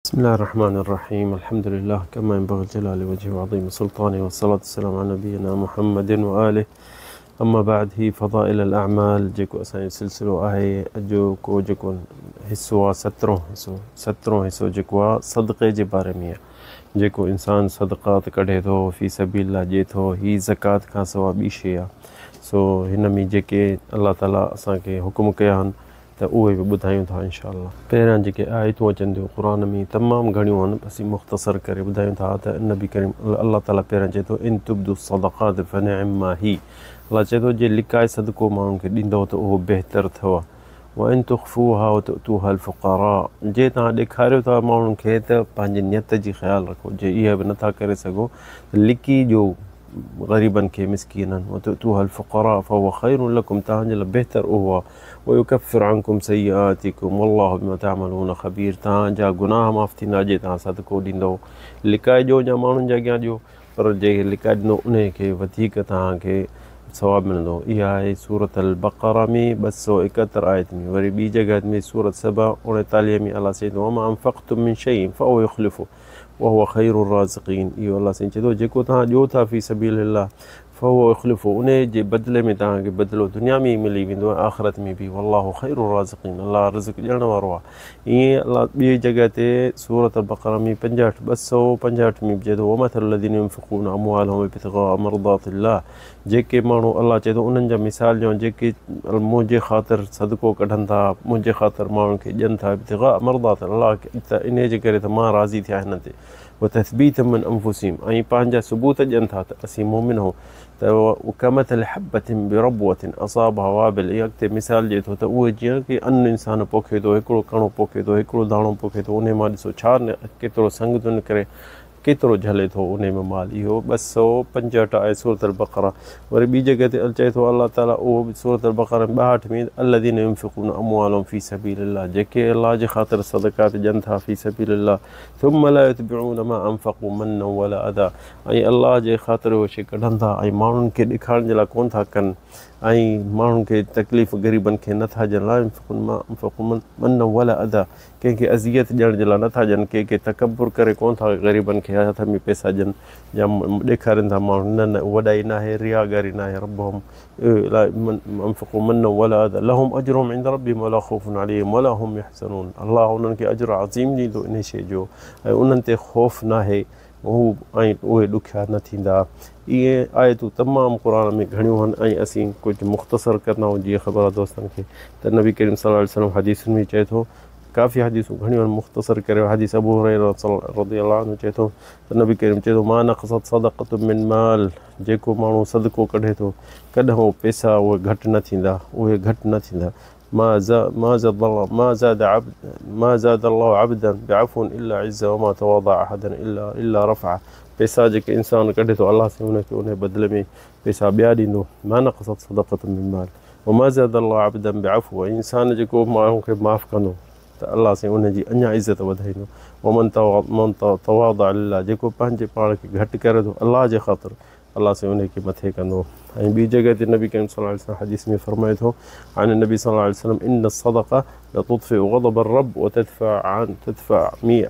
بسم الله الرحمن الرحيم. الحمد لله كما ينبغي جلال وجهه وعظيم سلطانه، والصلاة والسلام على نبينا محمد وآله. أما بعد، هي فضائل الأعمال जेको असांजी सिलसिलो आहे अॼु को जेको हिसो आहे 17 हिसो जेको आहे सदक़े जे बारे में आहे। जेको इंसान सदक़ात कढे थो, फ़ी सबीलिल्लाह ॾिए थो, ही ज़कात खां सवाइ ॿी शइ आहे। सो हिन में जेके अल्लाह ताला असांखे हुकुम कया आहिनि त उहे बि ॿुधायूं था इंशाअल्लाह। पहिरियां जेके आयतूं अचनि थियूं क़ुर में तमामु घणियूं आहिनि, असीं मुख़्तसर करे ॿुधायूं था त नबी करीम अल्लाह ताला पहिरियां चए थो इन तुब्दु सदक़ात फनिअम्मा ही। अल्लाह चए थो जे लिकाए सदको माण्हुनि खे ॾींदव त उहो बहितरु अथव। व इन तुख़्फ़ूहा वतुअतूहा अलफ़ुक़रा, जे तव्हां ॾेखारियो था माण्हुनि खे त पंहिंजी नियत जी ख़्यालु रखो। जे इहा बि नथा करे सघो त लिकी ॾियो ग़रीबनि खे, मिस्कीननि। वतुअतूहा अलफ़ुक़रा फ़हुव ख़ैरुन लकुम, तव्हांजे लाइ बहितरु उहो आहे। वयुकफ़िरु अन्कुम सय्यिआतिकुम वल्लाहु बिमा तअमलून ख़बीर, तव्हांजा गुनाह माफ़ थींदा जे तव्हां सदको ॾींदव। लिकाए ॾियो या माण्हुनि जे अॻियां ॾियो, पर जे लिकाए ॾिनो उन खे वधीक तव्हांखे सवाब मिलंदो। इहा आहे सूरत अल बक़रा में 271 आयत में। वरी ॿी जॻह में सूरत सबा 39 में अल्लाह चए थो वमा अनफ़क़्तुम मिन शैइन फ़हुव युख़्लिफ़ु वहुव ख़ैरुर राज़िक़ीन। इहो अल्लाह साईं चए थो जेको तव्हां ॾियो था फ़ी सबीलिल्लाह फ़हुव युख़्लिफ़ु, उन जे बदिले में तव्हांखे बदिलो दुनिया में ई मिली वेंदो, आख़िरत में बि। वल्लाहु ख़ैरुर राज़िक़ीन, अल्लाह रिज़्क़ ॾियण वारो आहे। ईअं अल्लाह ॿी जॻह ते सूरत बक़रा में 265 में चए थो वमथलु लज़ीना युनफ़िक़ूना अमवालहुम इब्तिग़ाअ मर्ज़ातिल्लाह। जेके माण्हू अल्लाह चए थो उन्हनि जा मिसाल ॾियो जेके मुंहिंजे ख़ातिर सदको कढनि था, मुंहिंजे ख़ातिर माण्हुनि खे ॾियनि था इब्तिग़ाअ मर्ज़ातिल्लाह, त इन जे करे त मां राज़ी थिया हिन ते। व तस्बीत मिन अनफुसिहिम, ऐं पंहिंजा सबूत ॾियनि था त असीं मोमिन हो। त कमथल हब्बतिन बिरबुअतिन असाबहा वाबिल, इहा अॻिते मिसाल ॾिए थो त उहे जीअं कि अन्न इंसान पोखे थो, हिकिड़ो कणो पोखे थो, हिकिड़ो दाणो पोखे थो, उन मां ॾिसो छा केतिरो संग थो निकिरे, केतिरो झले थो उन में माल। इहो 265 आहे सूरत अल बक़रा। वरी ॿी जॻह ते चए थो अल्लाह ताला, उहो बि सूरत अल बक़रा 62 में अल्लज़ीना युनफ़िक़ूना अमवालहुम फ़ी सबीलिल्लाह, जेके अल्लाह जे ख़ातिर सदक़ात ॾियनि था फ़ी सबीलिल्लाह थुम्म ला युतबिऊन मा अनफ़क़ू मन्नन वला अदा, ऐं अल्लाह जे ख़ातिर उहे शइ कढनि था ऐं माण्हुनि खे ॾेखारण जे लाइ कोन था कनि, ऐं माण्हुनि खे तकलीफ़ ग़रीबनि खे नथा ॾियनि। ला युनफ़िक़ून मा अनफ़क़ू मन्नन वला अदा, कंहिंखे अज़ियत ॾियण जे लाइ नथा ॾियनि, कंहिंखे तकबुर करे कोन था ग़रीबनि खे हथ में पैसा ॾियनि या ॾेखारीनि था माण्हू। न वॾाई न आहे, रियागारी न आहे। रब्बहुम ला अनफ़क़ू मन्नन वला अदा लहुम अजरुहुम इंद रब्बिहिम वला ख़ौफ़ुन अलैहिम वला हुम यहज़नून। अल्लाह उन्हनि खे अजर अज़ीम ॾींदो इन शइ जो, ऐं उन्हनि ते ख़ौफ़ न आहे, ऐं उहे ॾुखिया न थींदा। इहे आयतूं तमामु क़ुर में घणियूं आहिनि, ऐं असीं कुझु मुख़्तसर कंदा आहियूं जीअं ख़बर आहे दोस्तनि खे। त नबी करीम सल्लल्लाहु अलैहि वसल्लम हदीसुनि में चए थो, काफ़ी हदीसूं घणियूं आहिनि, मुख़्तसर करे हदीस अबू हुरैरा रज़ियल्लाहु अन्हु चए थो त नबी करीम चए थो मा नक़सत सदक़तुम मिन माल, जेको माण्हू सदको कढे थो कॾहिं उहे पैसा उहे घटि न थींदा, उहे घटि न थींदा। मा ज़ादल्लाहु अब्दन बिअफ़्विन इल्ला इज़्ज़ा वमा तवाज़अ अहदन इल्ला रफ़अ। पैसा जेके इंसान कढे थो अल्लाह सां उनखे उन बदिले में पैसा ॿिया ॾींदो। मा नक़सत सदक़तुम मिन माल वमा ज़ादल्लाहु अब्दन बिअफ़्व, इंसान जेको माण्हू खे माफ़ कंदो त अल्लाह सां उनजी अञा इज़त वधाईंदो। वमन तवाज़अ लिल्लाह, जेको पंहिंजे पाण खे घटि करे थो अल्लाह जे ख़ातिर, अल्लाह सां उनखे मथे कंदो। ऐं ॿी जॻह ते नबी करीम सल्लल्लाहु अलैहि वसल्लम हदीस में फरमाए थो आन नबी सल्लल्लाहु अलैहि वसल्लम इन्न सदक़ा लतुत्फ़िउ ग़ज़ब अर्रब व तदफ़अ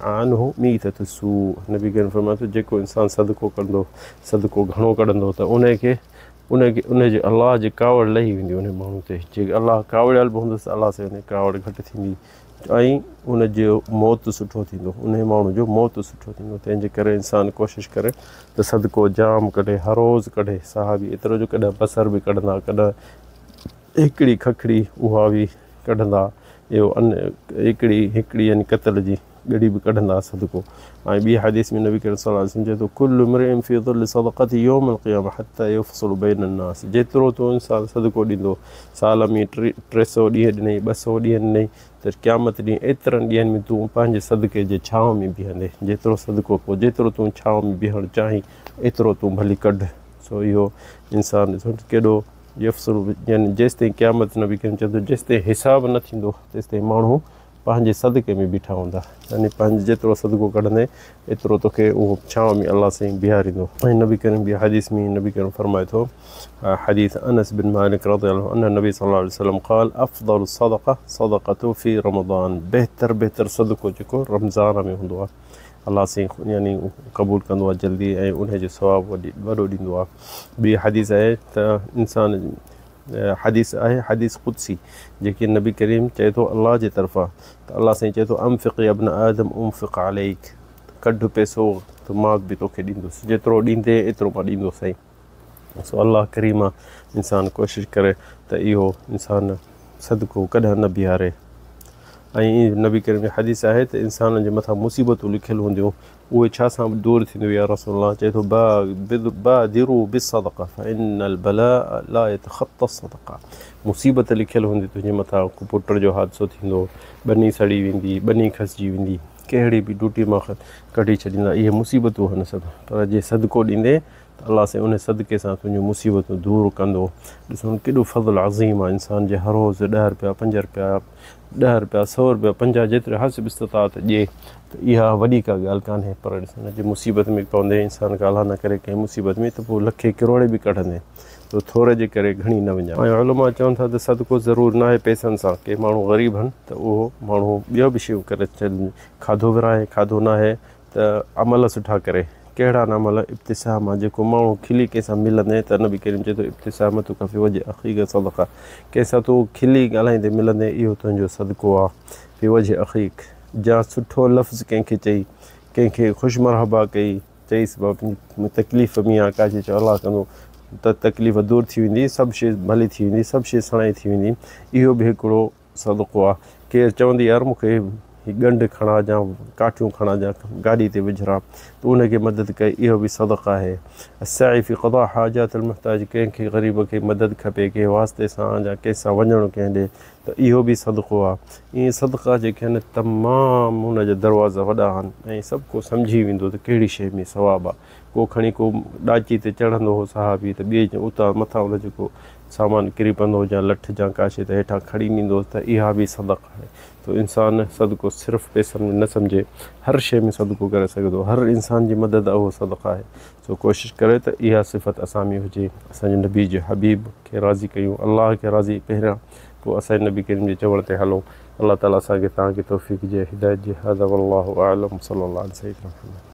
अन्हु मीतत अस्सूअ। नबी करीम फरमाए थो जेको इंसान सदको कंदो, सदको घणो कढंदो त उनजे अल्लाह जी कावड़ लही वेंदी उन माण्हू ते। जे अल्लाह कावड़ियल बि हूंदुसि अल्लाह सां उन कावड़ घटि थींदी, ऐं उनजो मौत सुठो थींदो, उन माण्हू जो मौत सुठो थींदो। तंहिंजे करे इंसान कोशिशि करे त सदको जाम कढे, हर रोज़ु कढे। सहाबी एतिरो जो कॾहिं बसर बि कढंदा, कॾहिं हिकिड़ी खखड़ी उहा बि कढंदा, इहो हिकिड़ी यानी कतल जी ॻड़ी बि कढंदा सदको। ऐं ॿी हदीस में नबी करीम सल्लल्लाहु अलैहि वसल्लम चए थो कुल्लु इम्रिइन फ़ी ज़िल्लि सदक़तिही यौमल क़ियामह हत्ता युफ़्सलु बैन अन्नास, जेतिरो तो इंसान सदको ॾींदो, साल में 300 ॾींहं ॾिनई, 200 ॾींहं ॾिनई, त क़यामत ॾींहुं एतिरनि ॾींहंनि में तूं पंहिंजे सदके जे छांव में बीहंदे। जेतिरो सदको पोइ जेतिरो तूं छांव में बीहणु चाहीं एतिरो तूं भली कढ। सो इहो इंसान केॾो यफ़्सुल, यानी जेसिताईं क़यामत नबी करीम चए थो जेसिताईं हिसाब न थींदो तेसिताईं माण्हू पंहिंजे सदके में बीठा हूंदा, यानी पंहिंजे जेतिरो सदको कढंदे एतिरो तोखे उहो छांव में अल्लाह साईं बीहारींदो। ऐं नबी करीम बि हदीस में नबी करीम फरमाए थो, हदीस अनस बिन मालिक रज़ियल्लाहु अन्हु नबी सल्लल्लाहु अलैहि वसल्लम क़ाल अफ़ज़लु सदक़ा सदक़तु फ़ी रमज़ान, बहितर सदको जेको रमज़ान में हूंदो आहे अल्लाह साईं यानी क़बूल कंदो आहे जल्दी ऐं उनजो सवाबु वॾो ॾींदो आहे। ॿी हदीस आहे त इंसान हदीस आहे हदीस क़ुदसी जेकी नबी करीम चए थो अल्लाह जे तरफ़ां, त अल्लाह साईं चए थो अनफ़िक़ या इब्न आदम उनफ़िक़ अलैक, कढ पैसो त मां बि तोखे ॾींदुसि, जेतिरो ॾींदे एतिरो मां ॾींदो साईं। सो अल्लाह करीम आहे इंसान कोशिशि करे त इहो इंसान सदको कॾहिं न बीहारे। ऐं नबी करीम जी हदीस आहे त इंसान जे मथां मुसीबतूं लिखियलु हूंदियूं उहे छा सां दूरि थींदियूं, या रसूलल्लाह चए थो बादिरू बिस्सदक़ा फ़इन्नल बलाअ ला यतख़त्ता सदक़ा, मुसीबत लिखियलु हूंदी तुंहिंजे मथां, को पुट जो हादसो थींदो, ॿनी सड़ी वेंदी, ॿनी खसिजी वेंदी, कहिड़ी बि ड्यूटी मां कढी छॾींदा, इहे मुसीबतूं आहिनि सभु, पर जे सदको ॾींदे त अल्लाह साईं उन सदके सां तुंहिंजूं मुसीबतूं दूरि कंदो। ॾिसो केॾो फज़ल अज़ीम आहे, इंसान जे हर रोज़ु 10 रुपया 5 रुपया 10 रुपया 100 रुपया 50 जेतिरे हसब इस्तिताअत ॾिए त इहा वॾी का ॻाल्हि कान्हे। पर ॾिसो हुन जे मुसीबत में पवंदे इंसान खे अल्लाह न करे कंहिं मुसीबत में त पोइ लखे किरोड़े बि कढंदे त थोरे जे करे घणी न वञा। ऐं उलमा चवनि था त सदको ज़रूरु न आहे पैसनि सां, के माण्हू ग़रीब आहिनि त उहो माण्हू ॿियो बि शयूं करे खाधो विराहे, खाधो न आहे त अमल सुठा करे, कहिड़ा न अमल इब्तिसाम आहे, जेको माण्हू खिली कंहिंसां मिलंदे त नबी करीम चए थो इब्तिसाम तू खपे वजे अख़ीक सदक़ा, कंहिंसां तूं खिली ॻाल्हाईंदे मिलंदे इहो तुंहिंजो सदको आहे। फी वजे अख़ीक, जा सुठो लफ़्ज़ कंहिंखे चई, कंहिंखे ख़ुशि मरहबा कई, चईसि बाबा तकलीफ़ में आहे काजे, चयो अल्लाह कंदो त तकलीफ़ दूरि थी वेंदी, सभु शइ भली थी वेंदी, सभु शइ सणाई थी वेंदी, इहो बि हिकिड़ो सदको आहे। केरु चवंदी यार मूंखे ॻंढि खणा जा काठियूं खणा जा गाॾी ते विझरा त उनखे मदद कई, इहो बि सदक़ा आहे। साई फ़ी क़दा हाजातुल मुहताज, कंहिंखे ग़रीब खे मदद खपे कंहिं वास्ते सां या कंहिंसां वञणु कंहिं ॾे त इहो बि सदको आहे। ईअं सदका जेके आहिनि तमामु हुनजा दरवाज़ा वॾा आहिनि ऐं सभु को सम्झी वेंदो त कहिड़ी शइ में सवाबु आहे। को खणी को ॾाची ते चढ़ंदो हो साहबी त ॿिए उतां मथां उन जेको सामान किरी पवंदो हो या लठ या का शइ त हेठां खणी ईंदो त इहा बि सदका आहे। तो इंसान सदको सिर्फ़ु पैसनि में न सम्झे, हर शइ में सदको करे सघे थो, हर इंसान जी मदद उहो सदका आहे। सो कोशिशि करे त इहा सिफ़त असां में हुजे, असांजे नबी जे हबीब खे राज़ी कयूं, अल्लाह खे राज़ी पहिरियां, पोइ असांजे नबी करीम जे चवण ते हलूं। अल्लाह ताला असांखे तव्हांखे तौफ़ीक़ ॾिए, हिदायत ॾिए। हज़ा वल्लाहु अअलम सल्लल्लाहु अलैहि वसल्लम।